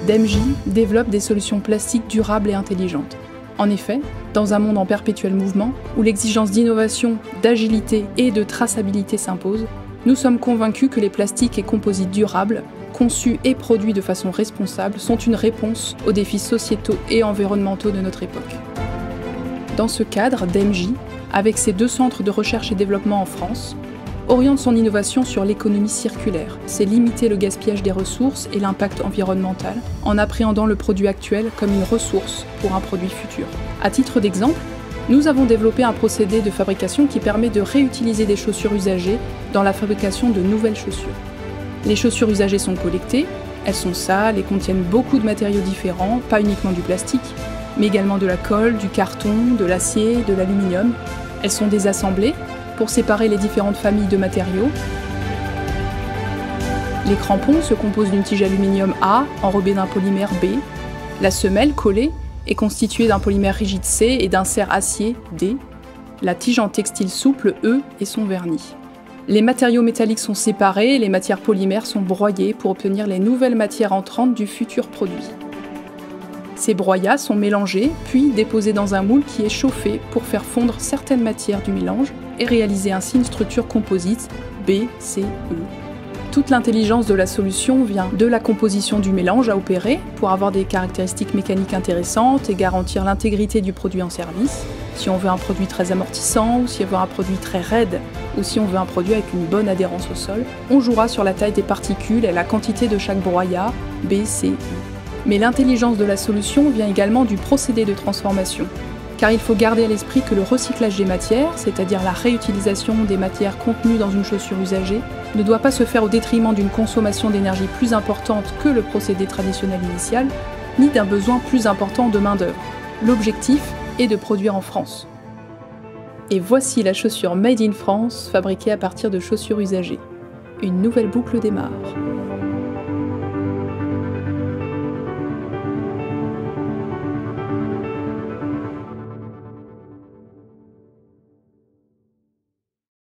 DEMJ développe des solutions plastiques durables et intelligentes. En effet, dans un monde en perpétuel mouvement, où l'exigence d'innovation, d'agilité et de traçabilité s'impose, nous sommes convaincus que les plastiques et composites durables, conçus et produits de façon responsable, sont une réponse aux défis sociétaux et environnementaux de notre époque. Dans ce cadre, DEMJ, avec ses 2 centres de recherche et développement en France, oriente son innovation sur l'économie circulaire. C'est limiter le gaspillage des ressources et l'impact environnemental en appréhendant le produit actuel comme une ressource pour un produit futur. À titre d'exemple, nous avons développé un procédé de fabrication qui permet de réutiliser des chaussures usagées dans la fabrication de nouvelles chaussures. Les chaussures usagées sont collectées, elles sont sales et contiennent beaucoup de matériaux différents, pas uniquement du plastique, mais également de la colle, du carton, de l'acier, de l'aluminium. Elles sont désassemblées pour séparer les différentes familles de matériaux. Les crampons se composent d'une tige aluminium A enrobée d'un polymère B. La semelle collée est constituée d'un polymère rigide C et d'un cerf acier D. La tige en textile souple E et son vernis. Les matériaux métalliques sont séparés et les matières polymères sont broyées pour obtenir les nouvelles matières entrantes du futur produit. Ces broyats sont mélangés, puis déposés dans un moule qui est chauffé pour faire fondre certaines matières du mélange et réaliser ainsi une structure composite B, C, E. Toute l'intelligence de la solution vient de la composition du mélange à opérer pour avoir des caractéristiques mécaniques intéressantes et garantir l'intégrité du produit en service. Si on veut un produit très amortissant, ou si on veut un produit très raide, ou si on veut un produit avec une bonne adhérence au sol, on jouera sur la taille des particules et la quantité de chaque broyat B, C, E. Mais l'intelligence de la solution vient également du procédé de transformation, car il faut garder à l'esprit que le recyclage des matières, c'est-à-dire la réutilisation des matières contenues dans une chaussure usagée, ne doit pas se faire au détriment d'une consommation d'énergie plus importante que le procédé traditionnel initial, ni d'un besoin plus important de main-d'œuvre. L'objectif est de produire en France. Et voici la chaussure Made in France, fabriquée à partir de chaussures usagées. Une nouvelle boucle démarre.